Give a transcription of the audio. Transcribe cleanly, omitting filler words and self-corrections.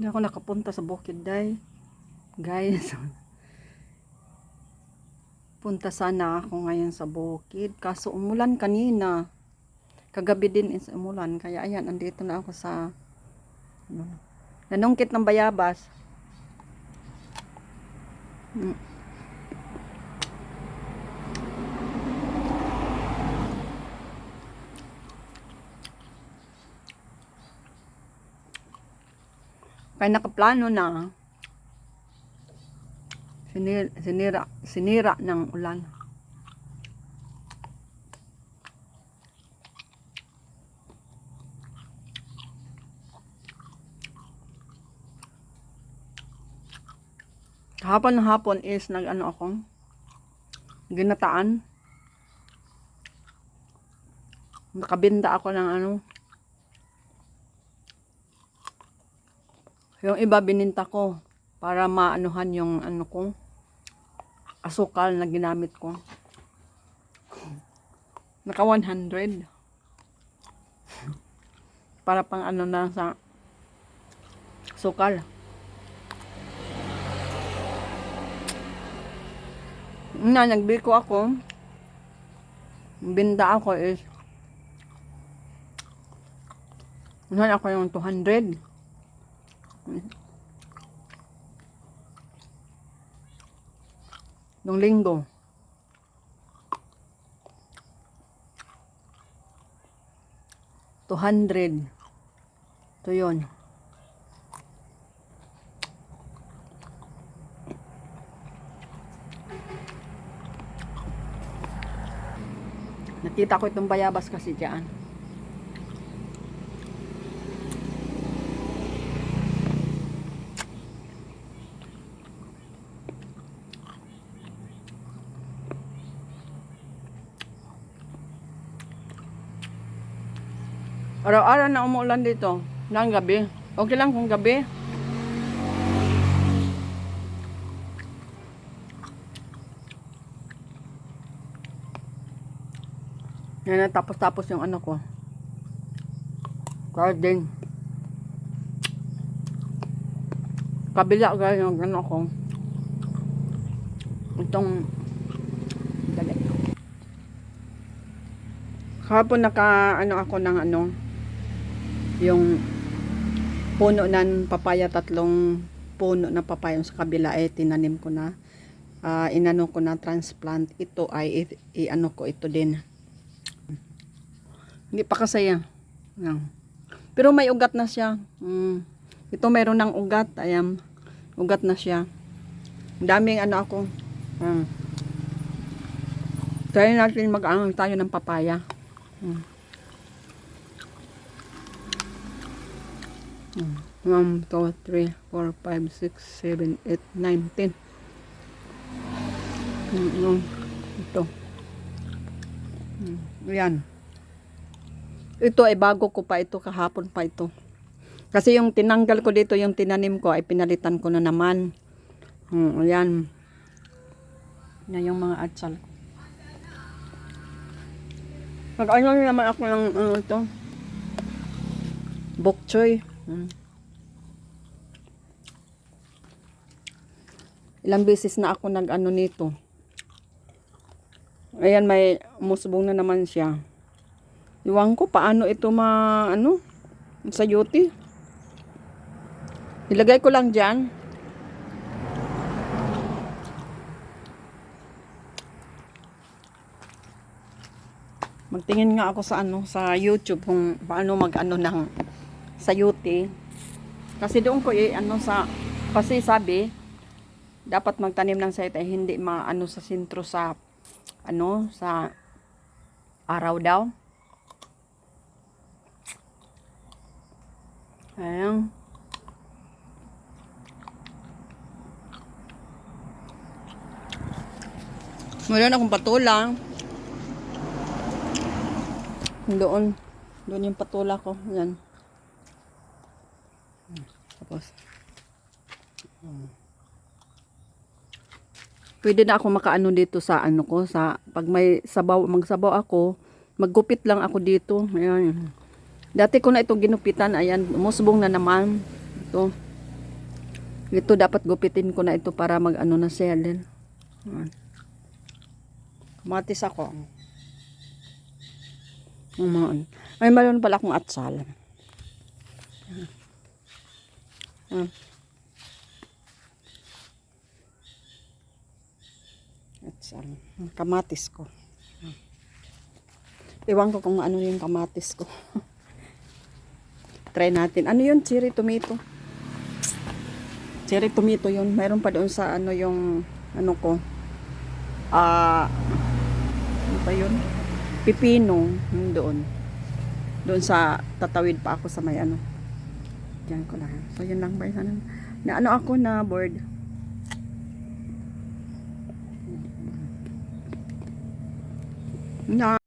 Hindi ako nakapunta sa bukid, day. Guys, punta sana ako ngayon sa bukid. Kaso umulan kanina. Kagabi din is umulan. Kaya ayan, andito na ako sa nanungkit ng bayabas. Kaya nakaplano na. Sinira ng ulan. Hapon is nag-ano ako, ginataan. Nakabinda ako ng ano. Yung iba bininta ko para maanuhan yung ano ko, asukal na ginamit ko. Naka 100. Para pang ano na sa sukal. Nagbiko ako. Binta ako is ako yung 200. Nung linggo. $200. Ito yun. Nakita ko itong bayabas kasi dyan. Araw-araw na umuulan dito. Ng gabi. Okay lang kung gabi. Yan na tapos yung ano ko. Garden. Kabila guys yung ano ko. Itong dali. Kahapon ano ako ng ano yung puno ng papaya, 3 puno ng papaya sa kabila ay tinanim ko na. Inano ko na transplant. Ito ay ano ko ito din. Hindi pa kasaya. Pero may ugat na siya. Ito mayroon ng ugat. Ayan. Ugat na siya. Daming ano ako. Try natin mag-ano tayo ng papaya. 1, 2, 3, 4, 5, 6, 7, 8, 9, 10. Ito. Ayan. Ito ay bago ko pa ito, kahapon pa ito. Kasi yung tinanggal ko dito, yung tinanim ko ay pinalitan ko na naman. Ayan. Yan yung mga atsal ko. Mag-ano naman ako ng ito. Bok choy. Ilang beses na ako nag-ano nito. Ayan, may musbong na naman siya. Iwan ko paano ito ano sa yuti. Ilagay ko lang dyan. Magtingin nga ako sa ano sa YouTube kung paano mag-ano ng sayuti. Kasi doon ko ano sa kasi sabi dapat magtanim ng sayuti ay hindi maano sa sentro sa ano sa araw daw. Ayan. Meron akong patula. Doon yung patula ko. Yan. Tapos. Pwede na ako makaano dito sa ano ko. Pag may sabaw, magsabaw ako, maggupit lang ako dito. Ayan. Dati ko na ito ginupitan. Ayan. Musbong na naman. Ito. Ito dapat gupitin ko na ito para mag ano na siya din. Ayan. Kamatis ako. Ayan. Ay, meron pala akong atsal. Ayan. Atsal. Kamatis ko. Iwan ko kung ano yung kamatis ko. Try natin. Ano yun? Cherry tomato. Cherry tomato yun. Mayroon pa doon sa ano yung ano ko. Ano pa yun? Pipino. Yun doon. Doon sa tatawid pa ako sa may ano. Diyan ko lang. So yun lang ba yun? Na ano ako na board. Na